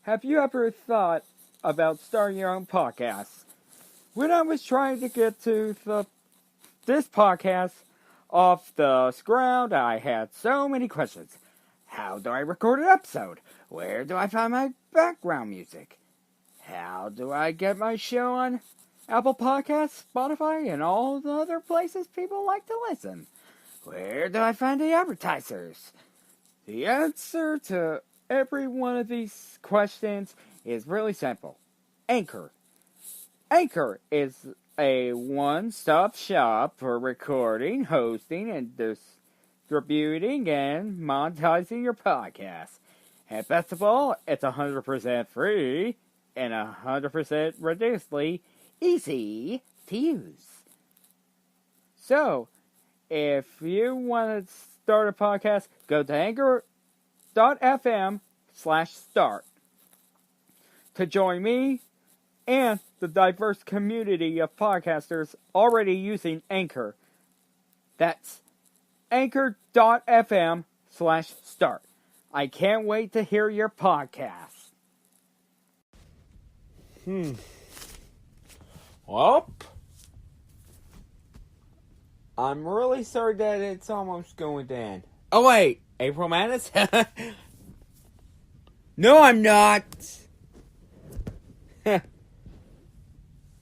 Have you ever thought about starting your own podcast? When I was trying to get to this podcast off the ground, I had so many questions. How do I record an episode? Where do I find my background music? How do I get my show on Apple Podcasts, Spotify, and all the other places people like to listen? Where do I find the advertisers? The answer to every one of these questions is really simple. Anchor. Anchor is a one-stop shop for recording, hosting, and distributing and monetizing your podcast. And best of all, it's 100% free and 100% ridiculously easy to use. So, if you want to start a podcast, go to anchor.fm/start to join me and the diverse community of podcasters already using Anchor. That's anchor.fm/start. I can't wait to hear your podcast. Well, I'm really sorry that it's almost going to end. Oh wait, April Madness? No, I'm not.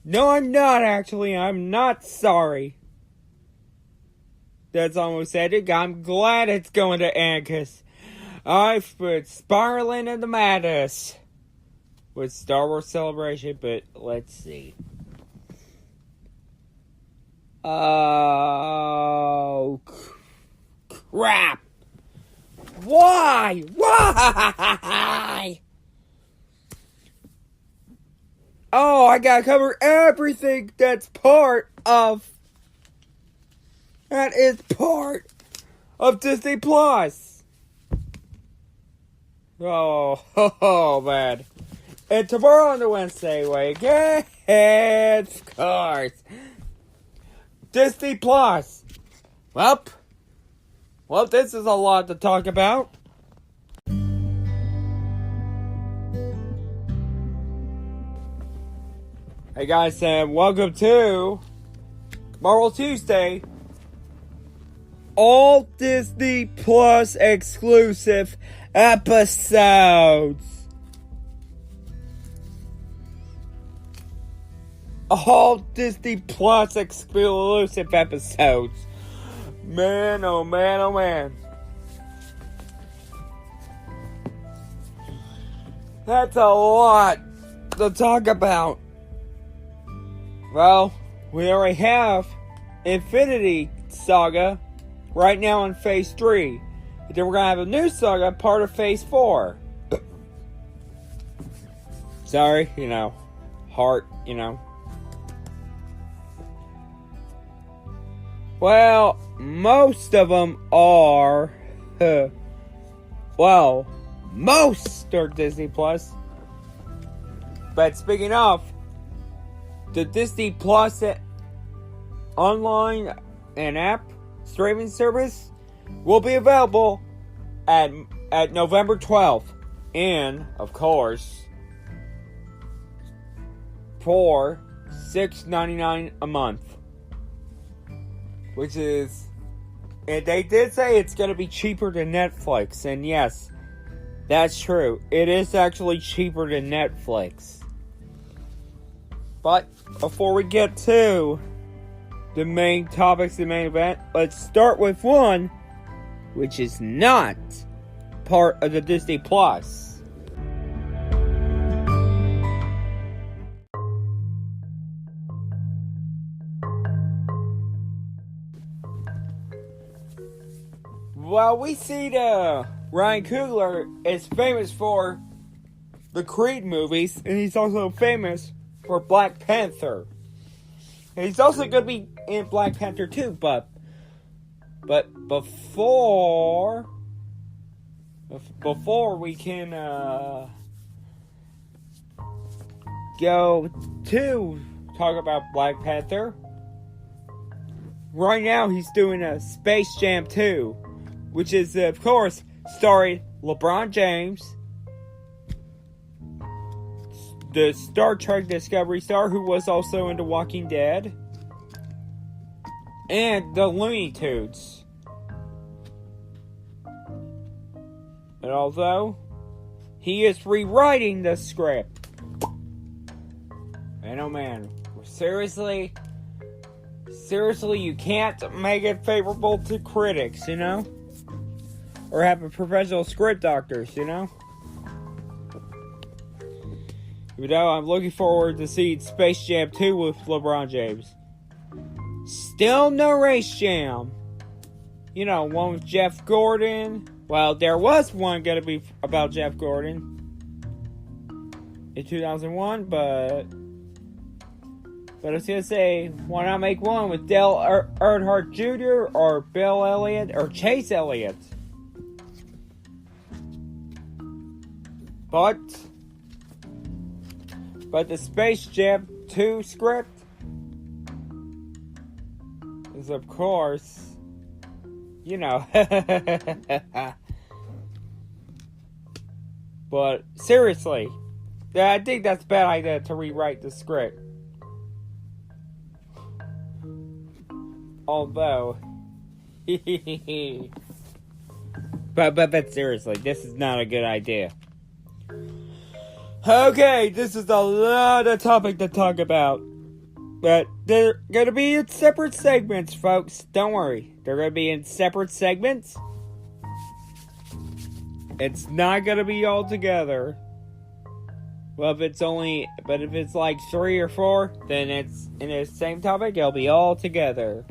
No, I'm not, actually. I'm not sorry. That's almost ending. I'm glad it's going to end, because I've been spiraling into madness with Star Wars Celebration, but let's see. Oh, crap. Why? Why? Oh, I gotta cover everything that is part of Disney Plus. Oh, man. And tomorrow on the Wednesday, again, of course, Disney Plus. Well, this is a lot to talk about. Hey guys, and welcome to Marvel Tuesday. All Disney Plus exclusive episodes. All Disney Plus exclusive episodes. Man, oh man, oh man. That's a lot to talk about. Well, we already have Infinity Saga right now in Phase 3. But then we're going to have a new saga, part of Phase 4. Sorry, heart, Well, most of them are, most are Disney Plus. But speaking of, the Disney Plus online and app streaming service will be available at November 12th. And, of course, for $6.99 a month. Which is, and they did say it's going to be cheaper than Netflix. And yes, that's true. It is actually cheaper than Netflix. But before we get to the main topics, the main event, let's start with one which is not part of the Disney Plus. Well, we see Ryan Coogler is famous for the Creed movies, and he's also famous for Black Panther. And he's also going to be in Black Panther 2, but before we can go to talk about Black Panther, right now he's doing a Space Jam 2, which is, of course, starring LeBron James, the Star Trek Discovery star who was also in The Walking Dead, and the Looney Tunes. And although he is rewriting the script, and oh man, seriously, you can't make it favorable to critics, you know? Or have a professional script doctors, you know? Even though I'm looking forward to seeing Space Jam 2 with LeBron James. Still no Race Jam. You know, one with Jeff Gordon. Well, there was one gonna be about Jeff Gordon in 2001, but I was gonna say, why not make one with Dale Earnhardt Jr. or Bill Elliott or Chase Elliott? But the Space Jam 2 script is, of course, you know. But seriously, I think that's a bad idea to rewrite the script. Although, but seriously, this is not a good idea. Okay, this is a lot of topic to talk about. But they're gonna be in separate segments, folks. Don't worry. They're gonna be in separate segments. It's not gonna be all together. Well, if it's like 3 or 4, then it's in the same topic, it'll be all together.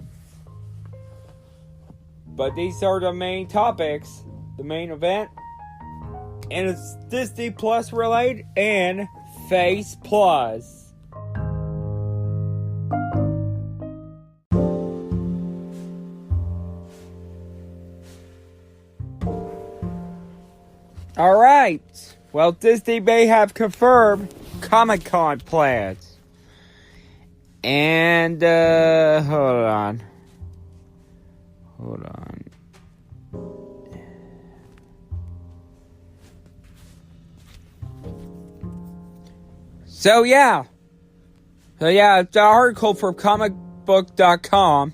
But these are the main topics, the main event. And it's Disney Plus related and Face Plus. Alright. Well, Disney may have confirmed Comic-Con plans. And, hold on. So yeah, the article from comicbook.com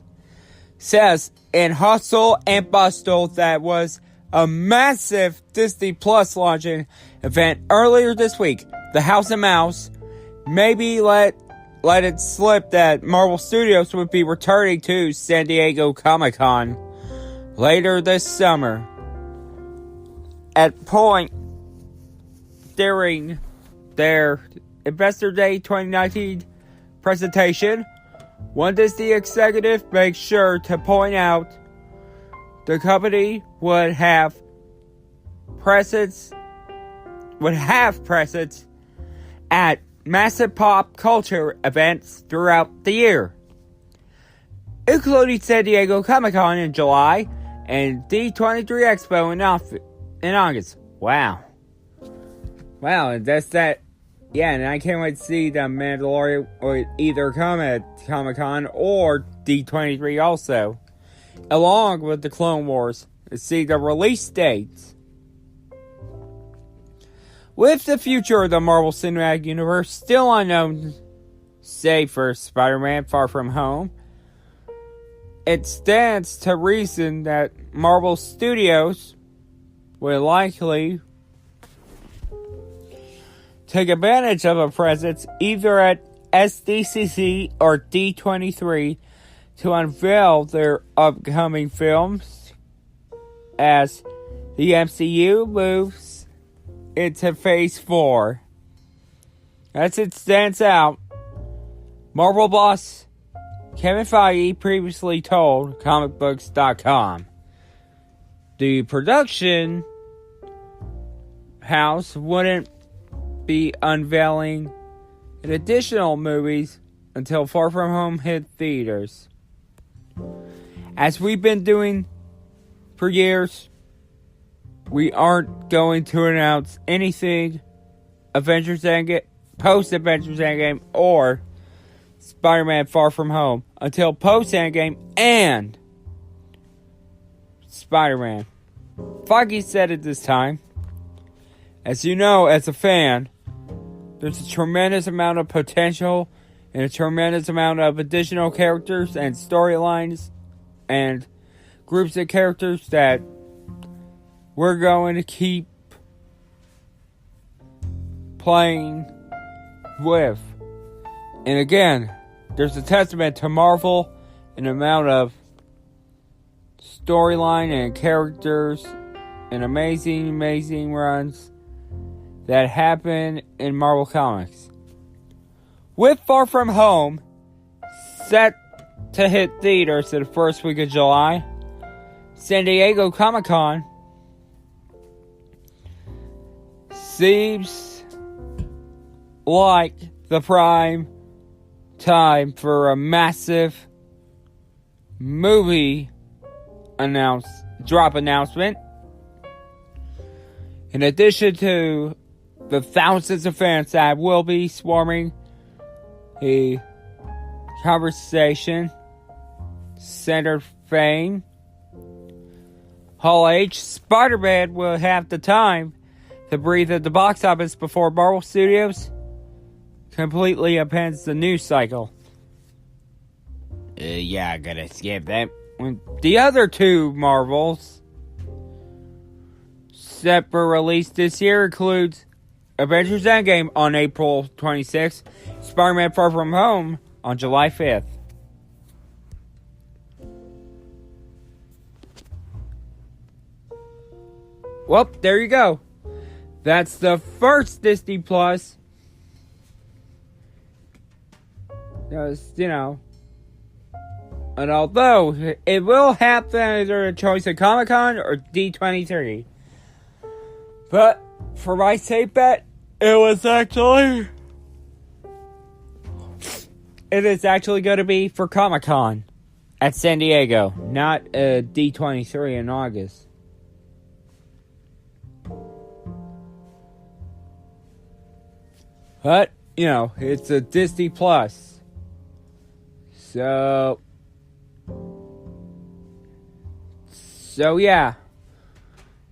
says in Hustle and Bustle that was a massive Disney Plus launching event earlier this week. The House of Mouse maybe let it slip that Marvel Studios would be returning to San Diego Comic-Con later this summer. At point during their Investor Day 2019 presentation, one Disney executive makes sure to point out the company would have presence at massive pop culture events throughout the year, including San Diego Comic-Con in July and D23 Expo in August. Wow, and that's that. Yeah, and I can't wait to see The Mandalorian or either come at Comic-Con or D23 also, along with the Clone Wars, to see the release dates. With the future of the Marvel Cinematic Universe still unknown, save for Spider-Man Far From Home, it stands to reason that Marvel Studios will likely take advantage of a presence either at SDCC or D23 to unveil their upcoming films as the MCU moves into Phase 4. As it stands out, Marvel boss Kevin Feige previously told comicbooks.com the production house wouldn't be unveiling additional movies until Far From Home hit theaters. As we've been doing for years, we aren't going to announce anything Avengers Endgame, post-Avengers Endgame, or Spider-Man Far From Home until post-Endgame and Spider-Man. Feige said it this time. As you know, as a fan, there's a tremendous amount of potential and a tremendous amount of additional characters and storylines and groups of characters that we're going to keep playing with. And again, there's a testament to Marvel and the amount of storyline and characters and amazing runs that happen in Marvel Comics. With Far From Home set to hit theaters in the first week of July, San Diego Comic-Con seems like the prime time for a massive movie drop announcement. In addition to the thousands of fans that will be swarming the conversation center fame, Hall H, Spider-Man will have the time to breathe at the box office before Marvel Studios completely upends the news cycle. I gotta skip that. The other two Marvels set for release this year includes Avengers Endgame on April 26th, Spider-Man Far From Home on July 5th. Well, there you go. That's the first Disney Plus. And although it will happen either a choice of Comic-Con or D23. But for my safe bet, it is actually going to be for Comic-Con at San Diego, not D23 in August. But, it's a Disney Plus. So yeah.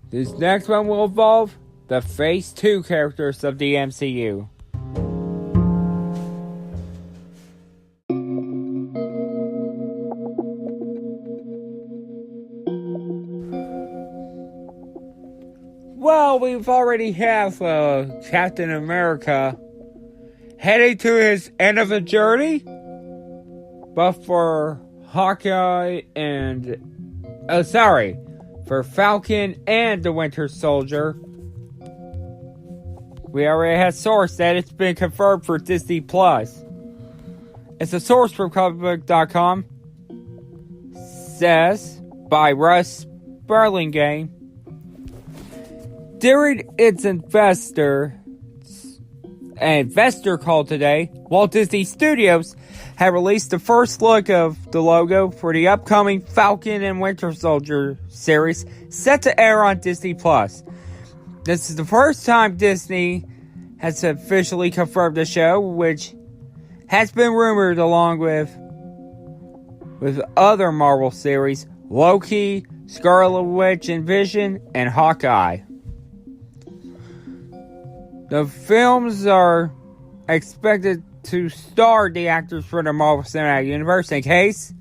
This next one will involve the Phase 2 characters of the MCU. Well, we've already have Captain America heading to his end of the journey. But for Hawkeye for Falcon and the Winter Soldier, we already have source that it's been confirmed for Disney Plus. It's a source from comicbook.com. Says by Russ Burlingame. During its investor call today, Walt Disney Studios had released the first look of the logo for the upcoming Falcon and Winter Soldier series set to air on Disney Plus. This is the first time Disney has officially confirmed the show, which has been rumored along with other Marvel series, Loki, Scarlet Witch and Vision, and Hawkeye. The films are expected to star the actors for the Marvel Cinematic Universe in case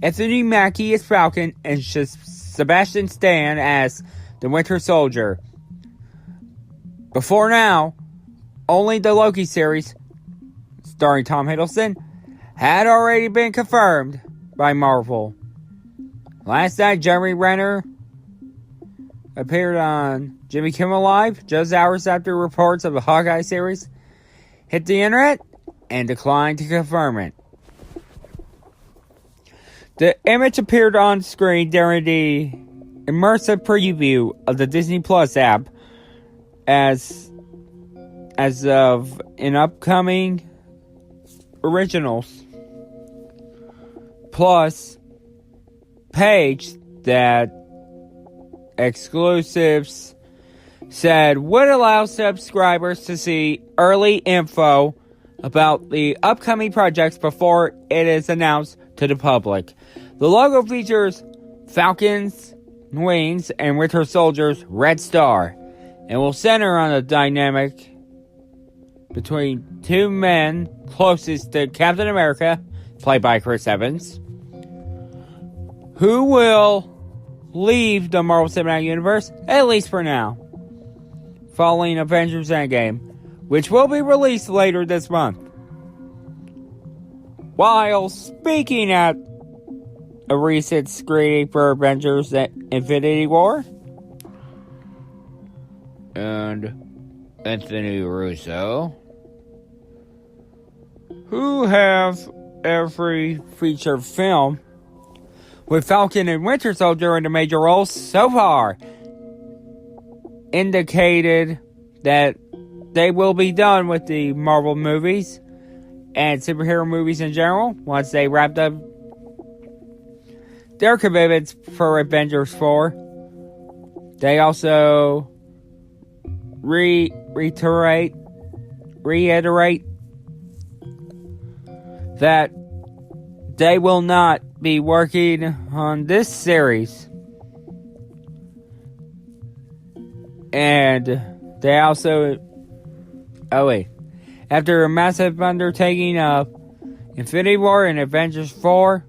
Anthony Mackie as Falcon and Sebastian Stan as the Winter Soldier. Before now, only the Loki series, starring Tom Hiddleston, had already been confirmed by Marvel. Last night, Jeremy Renner appeared on Jimmy Kimmel Live just hours after reports of the Hawkeye series hit the internet and declined to confirm it. The image appeared on screen during the immersive preview of the Disney Plus app as of an upcoming Originals Plus page that Exclusives said would allow subscribers to see early info about the upcoming projects before it is announced to the public. The logo features Falcon's wings and Winter Soldier's red star and will center on a dynamic between two men closest to Captain America, played by Chris Evans, who will leave the Marvel Cinematic Universe, at least for now, following Avengers Endgame, which will be released later this month. While speaking at a recent screening for Avengers Infinity War, and Anthony Russo, who have every feature film with Falcon and Winter Soldier in the major roles so far, indicated that they will be done with the Marvel movies and superhero movies in general once they wrapped up their commitments for Avengers 4. They also reiterate that they will not be working on this series. And they also... After a massive undertaking of Infinity War and Avengers 4,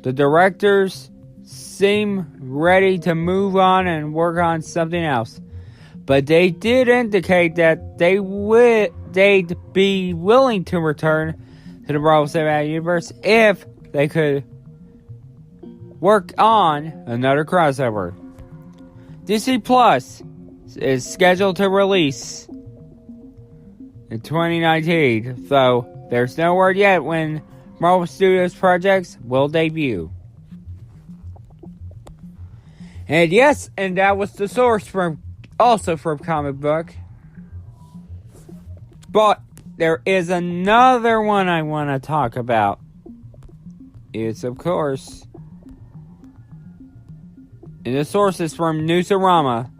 the directors seem ready to move on and work on something else. But they did indicate that they'd be willing to return to the Marvel Cinematic Universe if they could work on another crossover. Disney Plus is scheduled to release in 2019, though there's no word yet when Marvel Studios projects will debut. And yes, and that was the source from Comic Book. But there is another one I want to talk about. It's, of course, and the source is from Newsarama.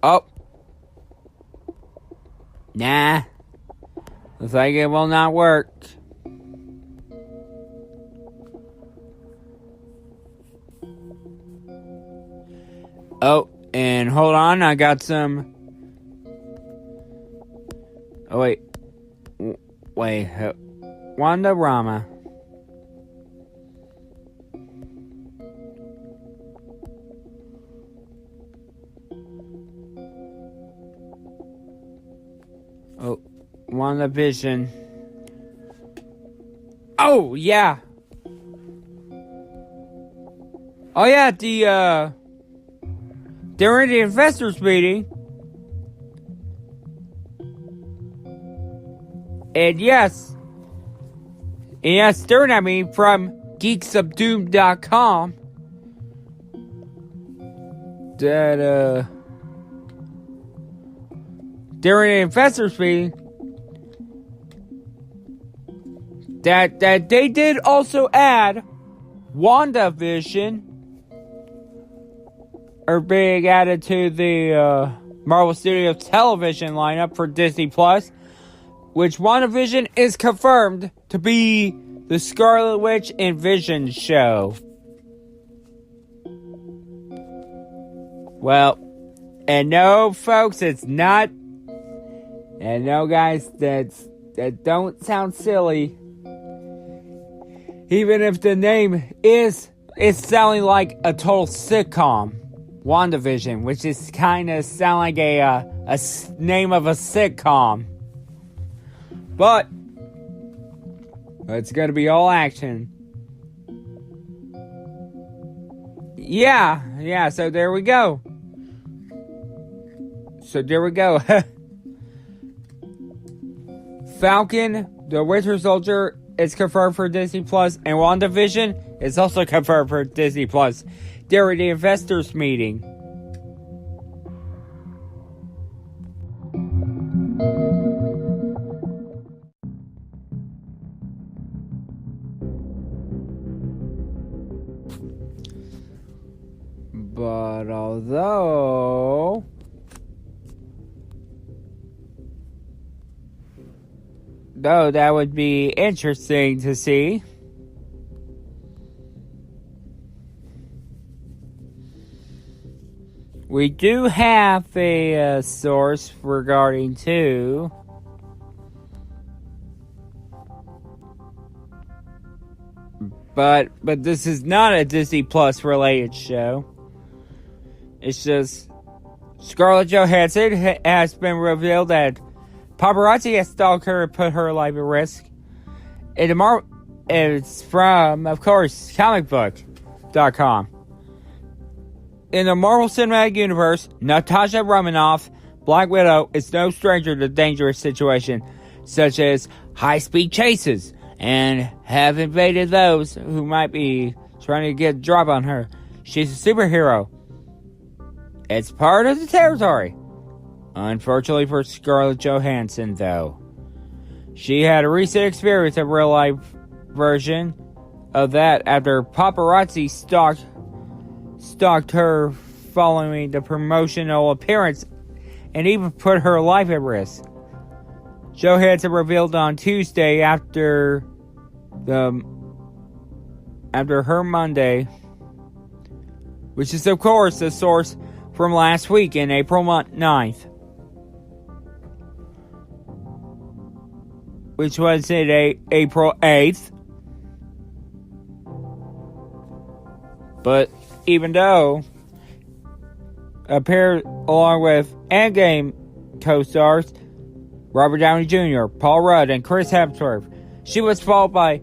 Oh. Nah. Looks like it will not work. Oh, and hold on, I got some... Oh, wait. Wandarama. Oh, WandaVision. Oh, yeah. Oh, yeah, during the investors meeting. And yes, during that meeting from geeksofdoom.com, that, during the investors meeting, that they did also add WandaVision, or being added to the Marvel Studios television lineup for Disney Plus, which WandaVision is confirmed to be the Scarlet Witch and Vision show. Well, and no, folks, it's not. And no, guys, that don't sound silly. Even if the name is sounding like a total sitcom, WandaVision, which is kind of sound like a name of a sitcom. But it's gonna be all action. Yeah, so there we go. Falcon, the Winter Soldier, is confirmed for Disney Plus, and WandaVision is also confirmed for Disney Plus during the investors meeting. But although that would be interesting to see, We do have a source regarding to but this is not a Disney Plus related show. It's just Scarlett Johansson has been revealed that paparazzi has stalked her and put her life at risk. It's from, of course, comicbook.com. In the Marvel Cinematic Universe, Natasha Romanoff, Black Widow, is no stranger to dangerous situations such as high-speed chases and have invaded those who might be trying to get a drop on her. She's a superhero. It's part of the territory. Unfortunately for Scarlett Johansson, though, she had a recent experience, a real-life version of that, after paparazzi stalked her following the promotional appearance and even put her life at risk. Johansson revealed on Tuesday after her Monday, which is of course the source from last week in April 9th, which was April 8th. But even though appeared along with Endgame co-stars Robert Downey Jr., Paul Rudd, and Chris Hemsworth, she was followed by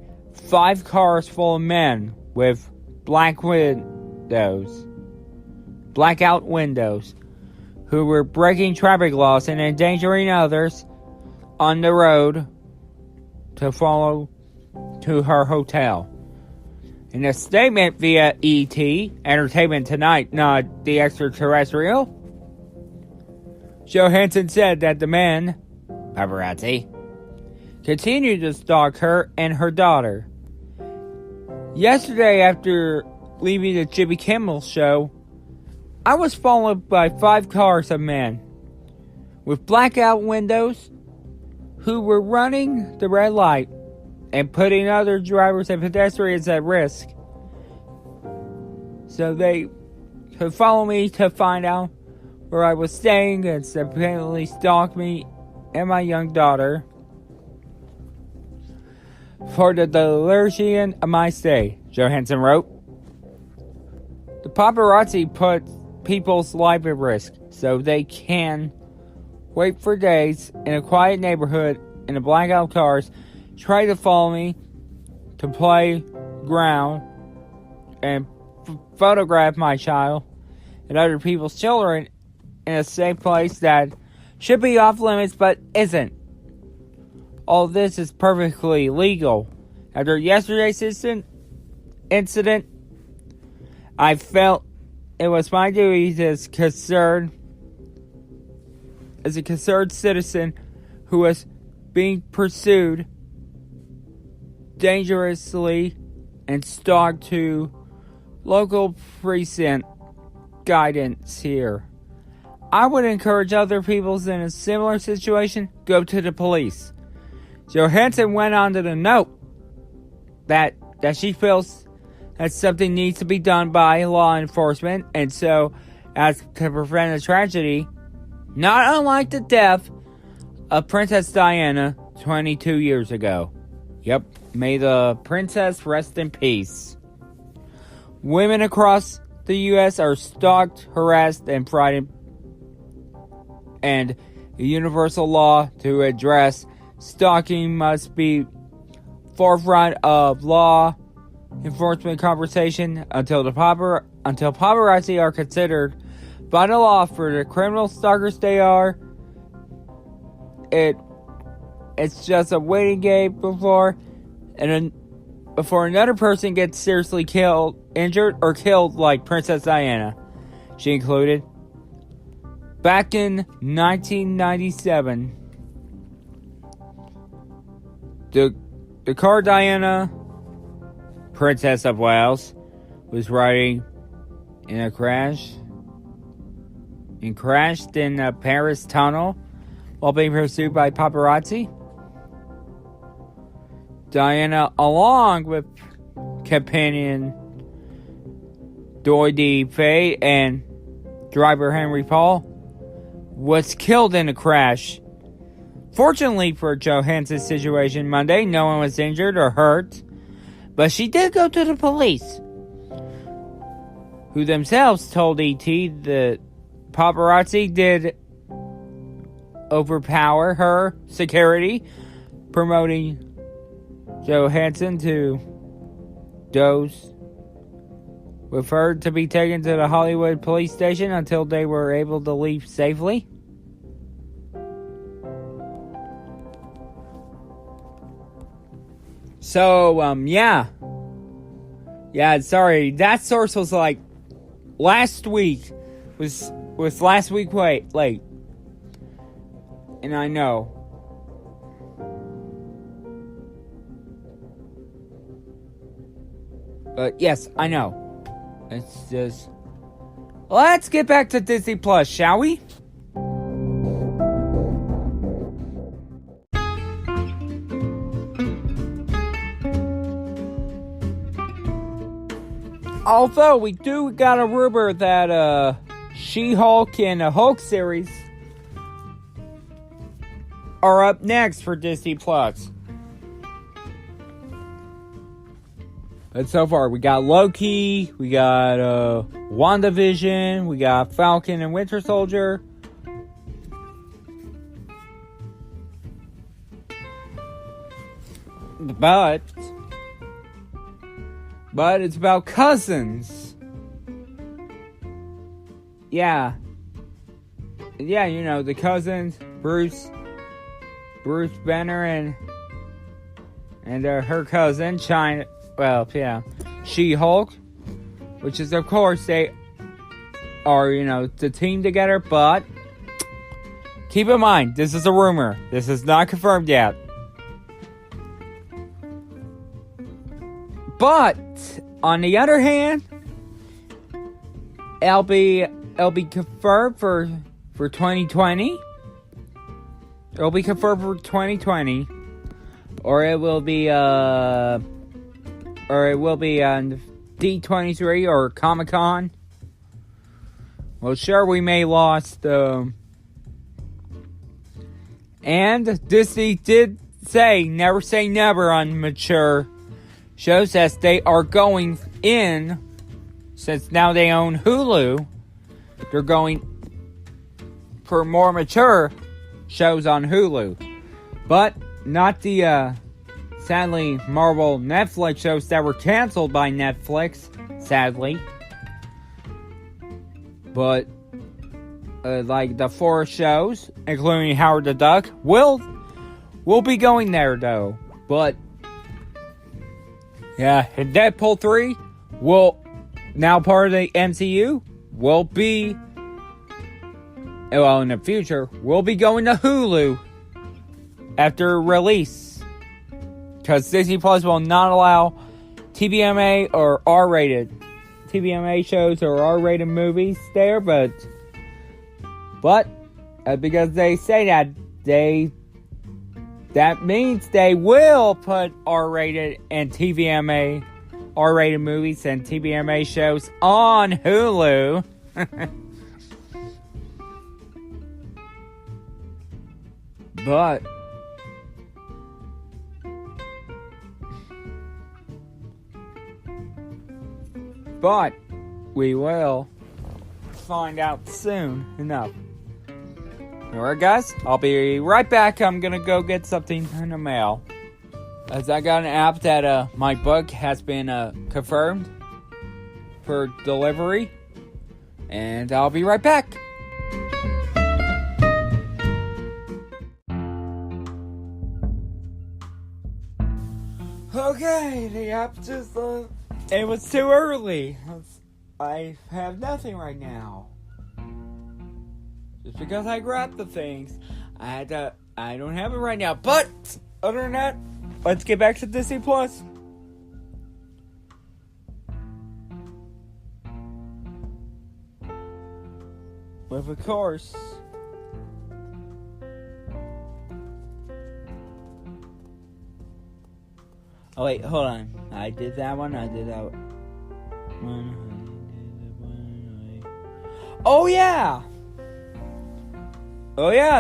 5 cars full of men with blackout windows, who were breaking traffic laws and endangering others on the road to follow to her hotel. In a statement via ET, Entertainment Tonight, not the extraterrestrial, Johansson said that the men, paparazzi, continued to stalk her and her daughter. Yesterday, after leaving the Jimmy Kimmel show, I was followed by 5 cars of men with blackout windows who were running the red light and putting other drivers and pedestrians at risk. So they could follow me to find out where I was staying and apparently stalk me and my young daughter for the duration of my stay, Johansson wrote. The paparazzi put people's life at risk so they can wait for days in a quiet neighborhood in the blackout cars, try to follow me to play ground and photograph my child and other people's children in a safe place that should be off limits but isn't. All this is perfectly legal. After yesterday's incident, I felt it was my duty as a concerned citizen who was being pursued dangerously and stalked to local precinct guidance here. I would encourage other people in a similar situation, go to the police. Johansson went on to note that she feels that something needs to be done by law enforcement, and so as to prevent a tragedy, not unlike the death of Princess Diana 22 years ago. Yep, may the princess rest in peace. Women across the U.S. are stalked, harassed, and frightened, and the universal law to address stalking must be forefront of law enforcement conversation until paparazzi are considered by the law for the criminal stalkers they are. It's just a waiting game before another person gets seriously injured or killed like Princess Diana, she included. Back in 1997, the car Diana, Princess of Wales, was riding in a crash and crashed in a Paris tunnel while being pursued by paparazzi. Diana, along with companion Dodi Faye and driver Henry Paul, was killed in a crash. Fortunately for Johansson's situation Monday, no one was injured or hurt, but she did go to the police, who themselves told ET the paparazzi did overpower her security, promoting Johansson to those with her to be taken to the Hollywood police station until they were able to leave safely. So, yeah, sorry, that source was like, last week, was last week late, and I know. But yes, I know. It's just, let's get back to Disney Plus, shall we? Although we do got a rumor that She-Hulk and the Hulk series are up next for Disney Plus. But so far, we got Loki, we got WandaVision, we got Falcon and Winter Soldier. But it's about cousins. Yeah, you know, the cousins, Bruce Banner and her cousin, She-Hulk, which is, of course, they are, you know, the team together, but keep in mind, this is a rumor. This is not confirmed yet. But, on the other hand, it'll be confirmed for 2020. It'll be confirmed for 2020. Or it will be on D23 or Comic-Con. Well, sure, we may lost. And Disney did say, never say never on mature shows, as they are going in, since now they own Hulu, they're going for more mature shows on Hulu. But not the, sadly, Marvel Netflix shows that were canceled by Netflix, sadly. But, like the 4 shows, including Howard the Duck, will be going there, though. But, yeah, and Deadpool 3 will, now part of the MCU, will be, well, in the future, will be going to Hulu after release. Because Disney Plus will not allow TVMA or R-rated TVMA shows or R-rated movies there, but because they say that means they will put R-rated and TVMA R-rated movies and TVMA shows on Hulu. But we will find out soon enough. Alright, guys, I'll be right back. I'm gonna go get something in the mail, as I got an app that my book has been confirmed for delivery, and I'll be right back. Okay, the app just it was too early. I have nothing right now. Just because I grabbed the things, I don't have it right now. But other than that, let's get back to Disney Plus. With, of course, oh wait, hold on. I did that one. Oh yeah,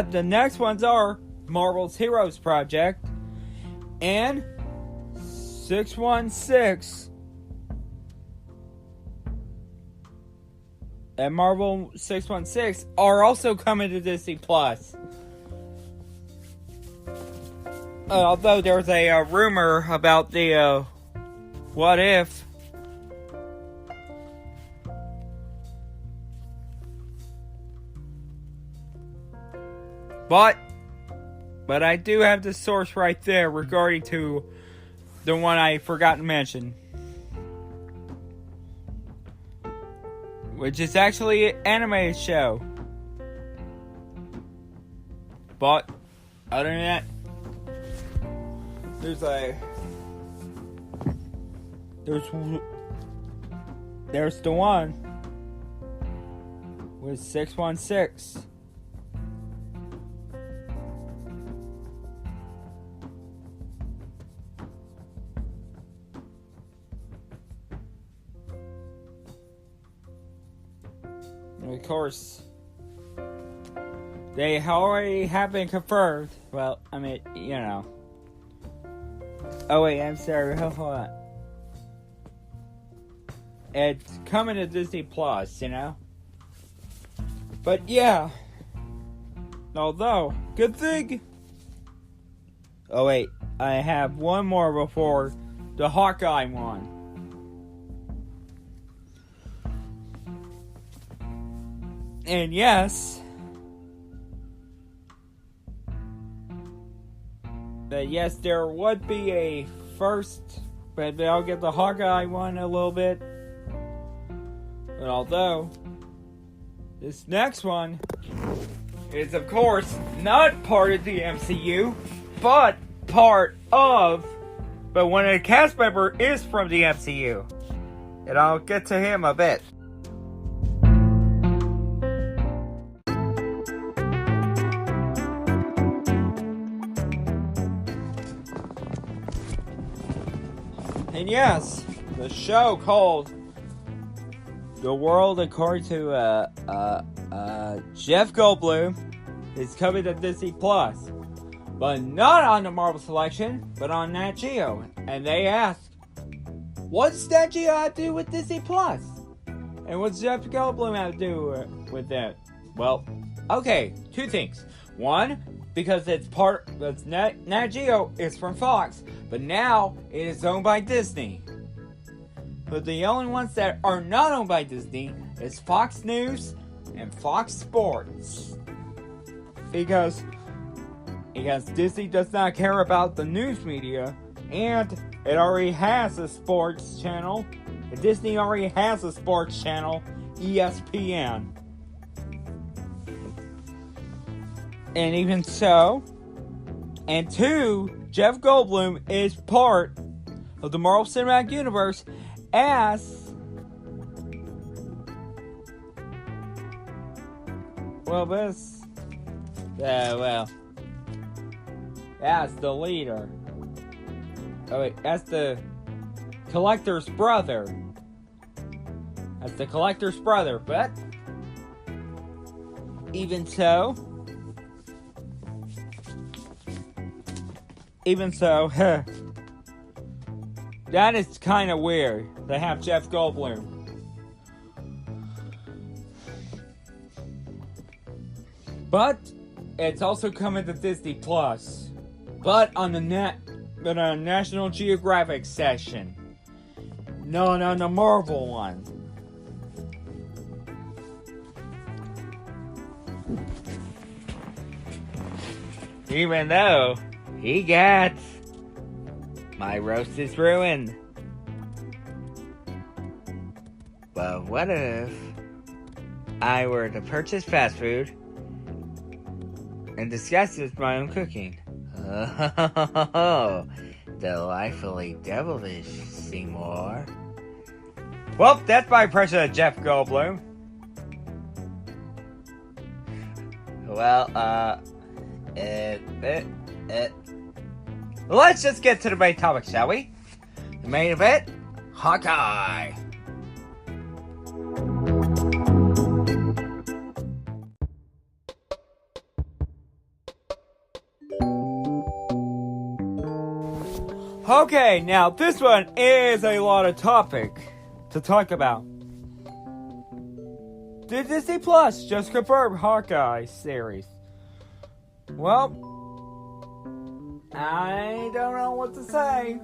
the next ones are Marvel's Heroes Project and 616. And Marvel 616 are also coming to Disney Plus. Although there's a rumor about the What If. But I do have the source right there regarding to the one I forgot to mention. Which is actually an animated show. But, other than that, there's the one with 616. Of course, they already have been confirmed. Well, I mean, you know. Oh wait, I'm sorry. Hold on. It's coming to Disney Plus, you know. But yeah. Although, good thing. Oh wait, I have one more before the Hawkeye one. And yes, there would be a first, but I'll get the Hawkeye one a little bit. But although, this next one is of course not part of the MCU, but one of the cast member is from the MCU. And I'll get to him a bit. And yes, the show called The World According to Jeff Goldblum is coming to Disney Plus, but not on the Marvel Selection, but on Nat Geo. And they asked, "What's Nat Geo have to do with Disney Plus? And what's Jeff Goldblum have to do with that?" Well, okay, two things. One, because Nat Geo is from Fox, but now it is owned by Disney. But the only ones that are not owned by Disney is Fox News and Fox Sports. Because Disney does not care about the news media, and it already has a sports channel. Disney already has a sports channel, ESPN. And even so, and two, Jeff Goldblum is part of the Marvel Cinematic Universe as, as the leader. Oh wait, as the Collector's brother. As the Collector's brother, but even so, that is kind of weird to have Jeff Goldblum. But it's also coming to Disney Plus, but on the National Geographic section, not on the Marvel one. Even though he got My Roast is Ruined. Well, what if I were to purchase fast food and disguise it as my own cooking? Oh, delightfully devilish, Seymour. Well, that's my impression of Jeff Goldblum. Well, let's just get to the main topic, shall we? The main event, Hawkeye. Okay, now this one is a lot of topic to talk about. Did Disney Plus just confirm Hawkeye series? Well, I don't know what to say.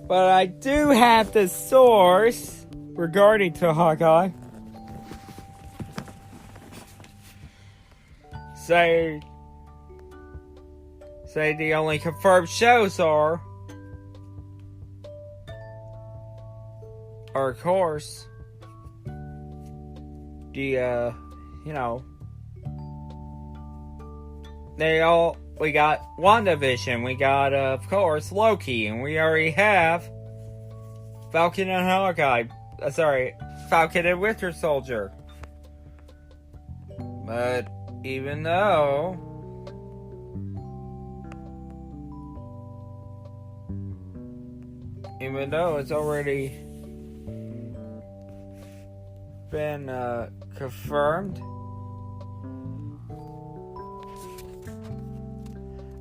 But I do have the source regarding to Hawkeye. Say the only confirmed shows are of course, we got WandaVision, we got, of course, Loki, and we already have Falcon and Winter Soldier. But even though it's already been confirmed,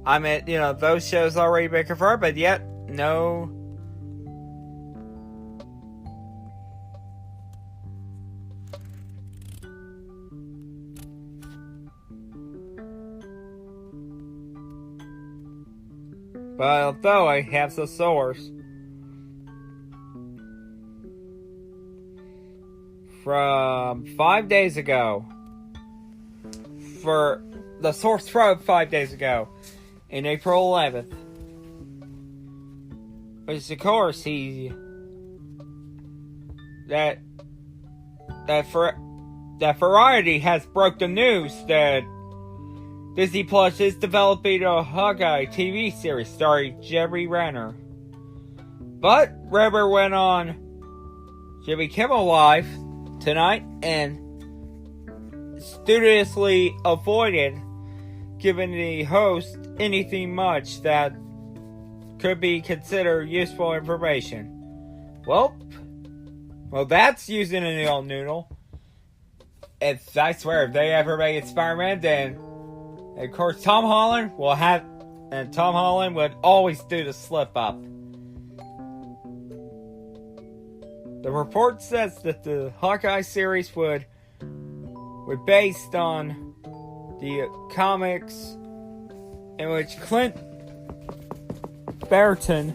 I mean, those shows already been confirmed, but yet no. But although I have the source from 5 days ago, for the source from 5 days ago, in April 11th, which of course that Variety has broke the news that Disney Plus is developing a Hawkeye TV series starring Jeremy Renner. But Renner went on Jimmy Kimmel Live tonight and studiously avoided giving the host anything much that could be considered useful information. Well, that's using an old noodle. I swear, if they ever make Spider-Man, then of course Tom Holland would always do the slip up. The report says that the Hawkeye series would based on the comics in which Clint Barton,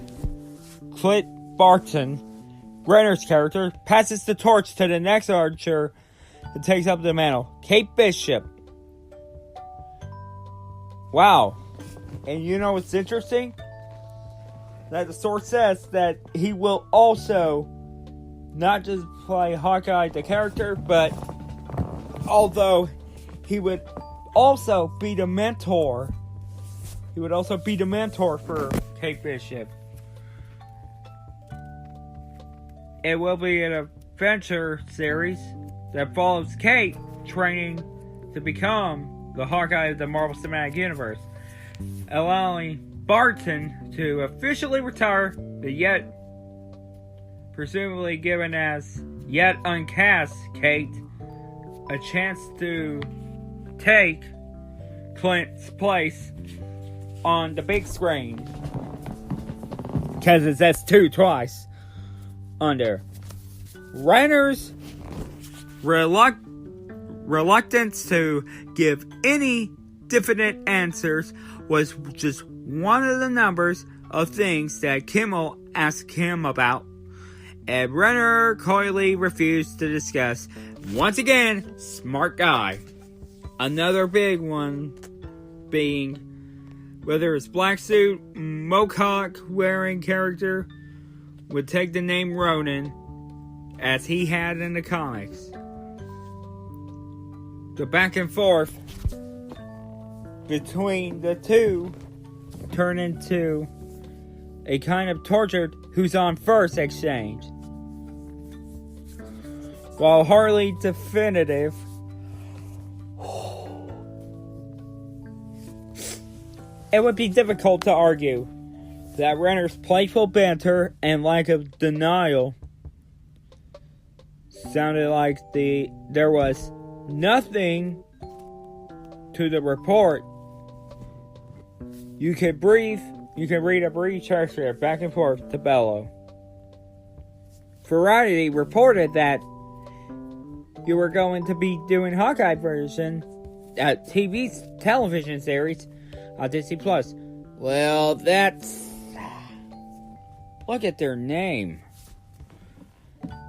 Renner's character, passes the torch to the next Archer and takes up the mantle, Kate Bishop. Wow. And you know what's interesting? That the source says that he will also not just play Hawkeye the character, but although he would also be the mentor. He would also be the mentor for Kate Bishop. It will be an adventure series that follows Kate training to become the Hawkeye of the Marvel Cinematic Universe, allowing Barton to officially retire, but yet presumably given as yet uncast Kate a chance to take Clint's place on the big screen, because it's S2 twice under. Renner's reluctance to give any definite answers was just one of the numbers of things that Kimmel asked him about, and Renner coyly refused to discuss. Once again, smart guy. Another big one being whether his black suit, mohawk wearing character would take the name Ronin as he had in the comics. The back and forth between the two turned into a kind of tortured who's on first exchange. While hardly definitive, it would be difficult to argue that Renner's playful banter and lack of denial sounded like there was nothing to the report. You could breathe you can read a brief transcript back and forth to Bello. Variety reported that you were going to be doing Hawkeye version, television series on Disney Plus. Well, look at their name.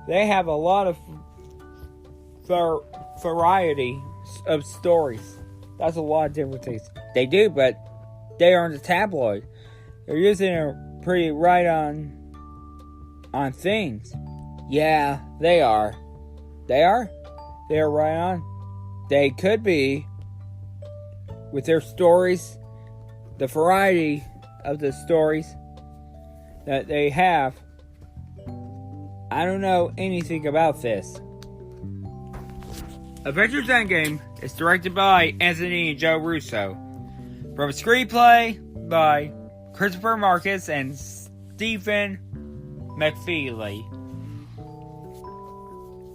They have a lot of variety of stories. That's a lot of different things. They do, but they aren't a tabloid. They're using it pretty right on things. Yeah, they are. They are? They are right on. They could be. With their stories, the variety of the stories that they have. I don't know anything about this. Avengers Endgame is directed by Anthony and Joe Russo. From a screenplay by Christopher Marcus and Stephen McFeely.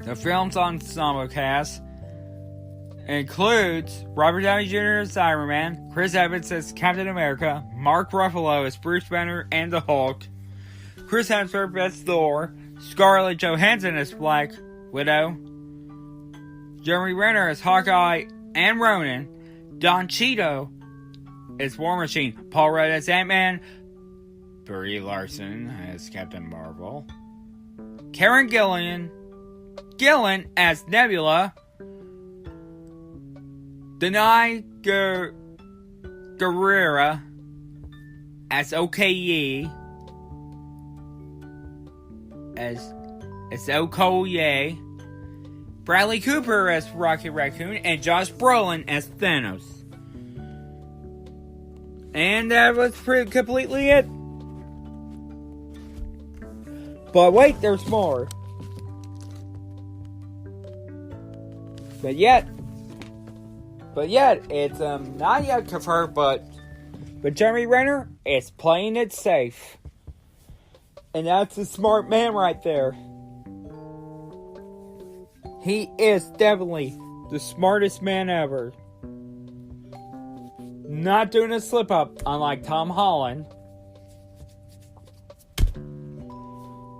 The film's ensemble cast includes Robert Downey Jr. as Iron Man, Chris Evans as Captain America, Mark Ruffalo as Bruce Banner and the Hulk, Chris Hemsworth as Thor, Scarlett Johansson as Black Widow, Jeremy Renner as Hawkeye and Ronan, Don Cheadle as War Machine, Paul Rudd as Ant-Man, Brie Larson as Captain Marvel, Karen Gillan as Nebula, Denai Guerrera as Okoye, as Okoye, Bradley Cooper as Rocket Raccoon, and Josh Brolin as Thanos. And that was completely it. But wait, there's more. But yet, it's not yet confirmed, but Jeremy Renner is playing it safe. And that's a smart man right there. He is definitely the smartest man ever. Not doing a slip up, unlike Tom Holland.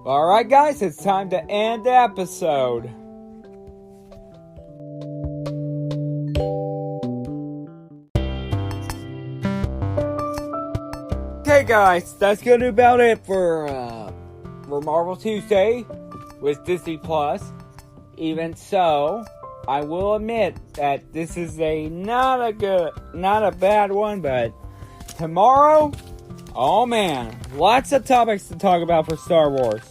Alright guys, it's time to end the episode. Okay guys, that's gonna be about it for Marvel Tuesday with Disney Plus. Even so, I will admit that this is not a bad one, but tomorrow, oh man, lots of topics to talk about for Star Wars.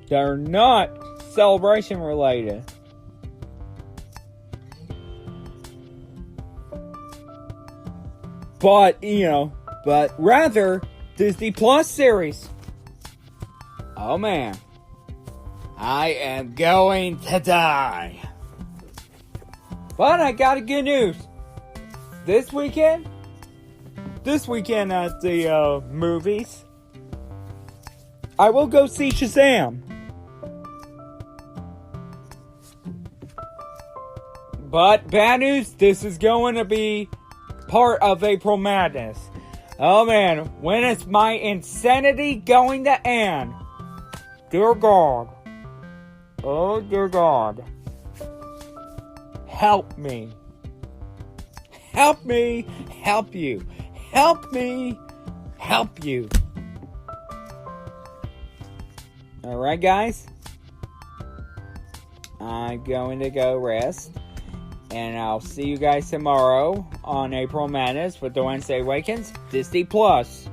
They're not celebration related. But rather Disney Plus series. Oh man. I am going to die. But I got a good news. This weekend at the movies, I will go see Shazam. But bad news, this is going to be part of April Madness. Oh man, when is my insanity going to end? Dear God. Oh dear God. Help me. Help me. Help you. Help me. Help you. Alright guys. I'm going to go rest. And I'll see you guys tomorrow on April Madness with the Wednesday Awakens Disney Plus.